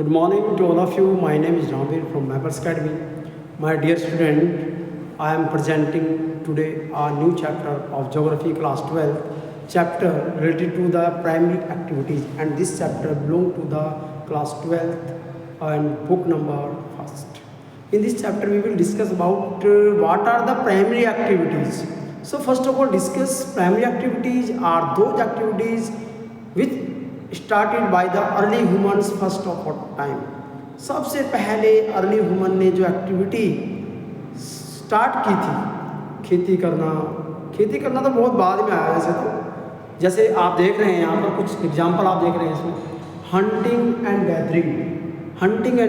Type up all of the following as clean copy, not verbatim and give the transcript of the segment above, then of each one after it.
Good morning to all of you. My name is Ramveer from Mappers Academy. My dear student, I am presenting today a new chapter of Geography class 12, chapter related to the primary activities, and this chapter belongs to the class 12th and book number 1st. In this chapter we will discuss about what are the primary activities. So first of all, discuss primary activities are those activities which started by the early humans first of all time. सबसे पहले early human ने जो activity start की थी, खेती करना तो बहुत बाद में आया वैसे तो। जैसे आप देख रहे हैं यहाँ पर कुछ एग्जांपल आप देख रहे हैं इसमें, हंटिंग एंड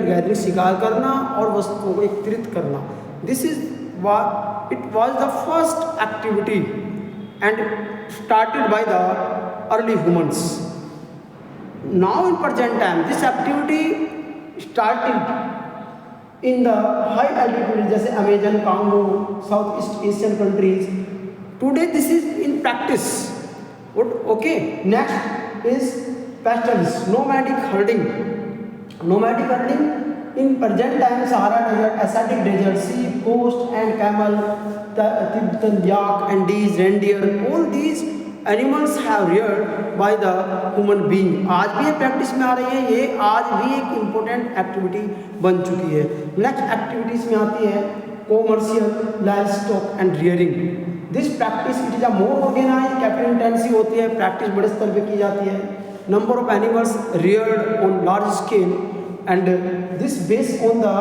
गैदरिंग, शिकार करना और वस्तुओं को एकत्रित करना। This is it was the first activity and started by the early humans. Now in present time, this activity started in the high altitude, जैसे Amazon, Congo, Southeast Asian countries. Today this is in practice. Okay. Next is pastoralism, nomadic herding. In present time, Sahara Desert, Asiatic Desert, sea coast and camel, Tibetan yak and these reindeer, all these animals have Rudyard by the human being. आज भी ये practice में आ रही है, ये आज भी एक इम्पोर्टेंट एक्टिविटी बन चुकी है. नेक्स्ट एक्टिविटीज में आती है commercial livestock and rearing. This practice it is a more organised, capital intensive होती है, प्रैक्टिस बड़े स्तर पे की जाती है. Number of animals reared on large scale and this based on the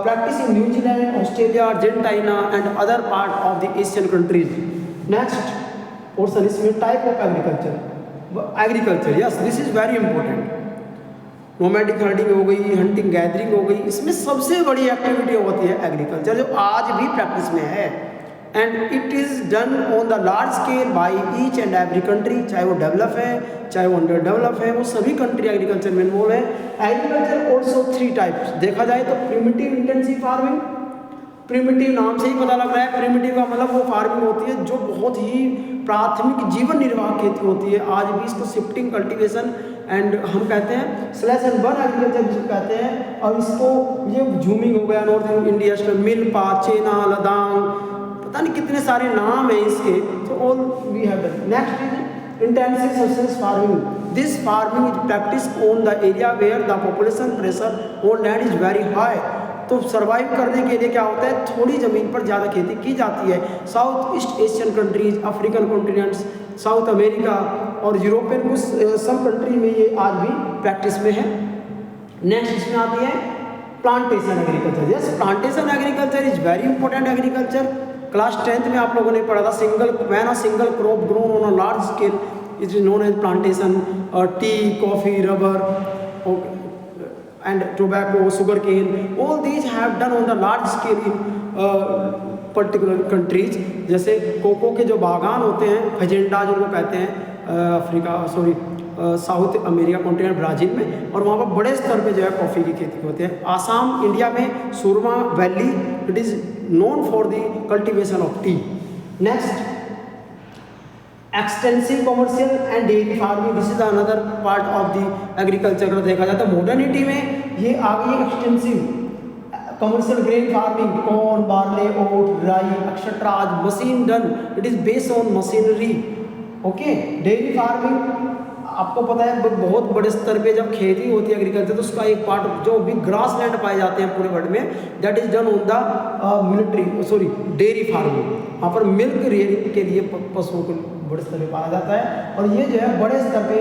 practice in New Zealand, Australia, Argentina and other part of the Asian countries. Next portion इसमें type of agriculture. Yes, this is very important. Nomadic herding हो गई, hunting gathering हो गई, इसमें सबसे बड़ी activity होती है एग्रीकल्चर, जो आज भी प्रैक्टिस में है. And it is done on the large scale by each and every country, चाहे वो डेवलप है चाहे वो अंडर डेवलप है, वो सभी कंट्री एग्रीकल्चर में इन्वॉल्व है. एग्रीकल्चर ऑल्सो 3 टाइप्स देखा जाए तो प्रिमिटिव इंटेंसिव फार्मिंग. प्रिमिटिव नाम से ही पता लग रहा है, प्रिमिटिव का मतलब वो फार्मिंग होती है जो बहुत ही प्राथमिक जीवन निर्वाह खेती होती है. आज भी इसको शिफ्टिंग कल्टीवेशन एंड हम कहते हैं स्लैश एंड बर्न एग्रीकल्चर जिसको कहते हैं. और इसको ये झूमिंग हो गया, नॉर्थ इंडिया में मिल्पा, चेना, लदांग, पता नहीं कितने सारे नाम हैं इसके. तो all we have done. Next is intensive subsistence farming. This farming is practice on the area where the population pressure on land is very high. तो सर्वाइव करने के लिए क्या होता है, थोड़ी ज़मीन पर ज़्यादा खेती की जाती है. South east Asian countries, African continents, south America और यूरोपियन कुछ सब कंट्री में ये आज भी प्रैक्टिस में है. नेक्स्ट इसमें आती है plantation agriculture. Yes, plantation agriculture is very important agriculture. Class 10th में आप लोगों ने पढ़ा था, single crop grown on a large scale is known as plantation. Tea, coffee, rubber and tobacco, sugar cane, all these have done on the large scale in particular countries. जैसे cocoa के जो बागान होते हैं, फजेंडा जिनको कहते हैं, south America continent Brazil में, और वहाँ पर बड़े स्तर पे जो है कॉफ़ी की खेती होती है. आसाम इंडिया में Surma valley, it is known for the cultivation of tea. Next extensive commercial and dairy farming. This is another part of the agriculture. अगर देखा जाए तो मॉडर्निटी में ये आ गई है extensive commercial grain farming, corn, barley, oat, rye etcetera. आज machine done, it is based on machinery. Okay. Dairy farming आपको पता है बहुत बड़े स्तर पे जब खेती होती है एग्रीकल्चर, तो उसका एक पार्ट जो भी ग्रास लैंड पाए जाते हैं पूरे वर्ल्ड में, that is done on the dairy farming. वहाँ पर मिल्क रियरिंग के लिए पशुओं को बड़े स्तर पे पाया जाता है. और ये जो है बड़े स्तर पे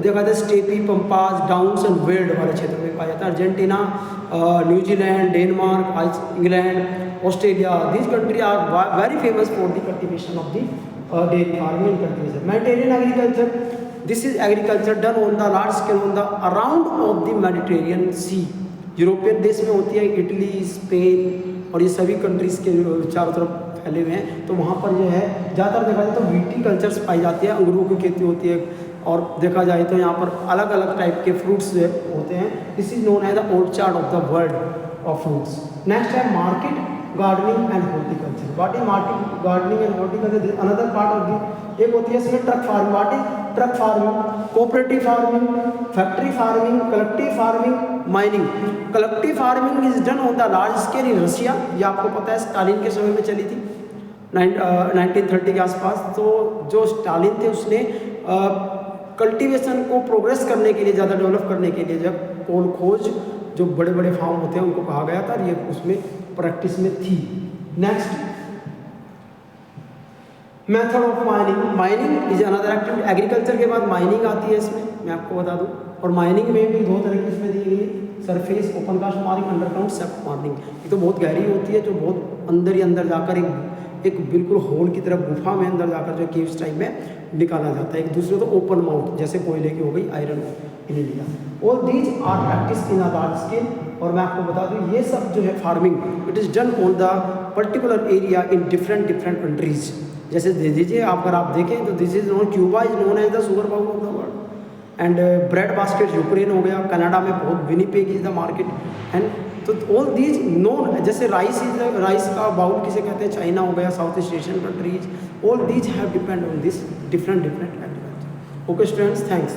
देखा जाता है steppe, pampas, downs and weld वाले क्षेत्र में पाया जाता है. Argentina, New Zealand, Denmark, England, Australia, these country are very famous for the cultivation of the dairy farming cultivation. Mediterranean agriculture. This is agriculture done on the large scale on the around of the Mediterranean C. European देश में होती है, Italy, Spain और ये सभी countries के चारों तरफ फैले हुए हैं. तो वहाँ पर जो है ज़्यादातर देखा जाए तो वीटी कल्चर्स पाई जाती है, अंगूरों की खेती होती है. और देखा जाए तो यहाँ पर अलग अलग टाइप के फ्रूट्स होते हैं. This is known as the orchard of the world of fruits. Next है market gardening and horticulture. What is gardening and horticulture? Another part of the, एक होती है इसमें truck farming. What is truck farming? Cooperative farming, factory farming, collective farming, mining. Collective farming is done on the large scale in Russia. ये आपको पता है Stalin के समय में चली थी 1930 के आसपास. तो जो स्टालिन थे उसने कल्टीवेशन को प्रोग्रेस करने के लिए, ज़्यादा डेवलप करने के लिए, जब कोल खोज जो बड़े बड़े फार्म होते हैं उनको कहा गया था, ये उसमें प्रैक्टिस में थी. Next, method of mining. Mining is another activity. Agriculture के बाद माइनिंग आती है इसमें, मैं आपको बता दूं. और माइनिंग में भी दो तरह की इसमें दी गई है, surface open cast mining, underground shaft mining. ये तो बहुत गहरी होती है, जो बहुत अंदर ही अंदर जाकर एक बिल्कुल होल की तरह गुफा में अंदर जाकर जो केव्स टाइप में निकाला जाता है. एक दूसरे तो ओपन माउथ, जैसे कोयले की हो गई, iron in India. All these are practice in a large scale. और मैं आपको बता दूं ये सब जो है farming, it is done on the particular area in different countries. जैसे दे दीजिए अगर आप देखें तो this is known, Cuba is known as the sugar bowl of the world. And bread basket Ukraine हो गया, कनाडा में बहुत, Winnipeg is the market. And तो ऑल दीज नोन, जैसे राइस का बाउल किसे कहते हैं, चाइना हो गया, south east Asian countries, all these have depend on this different agriculture. Okay students, thanks.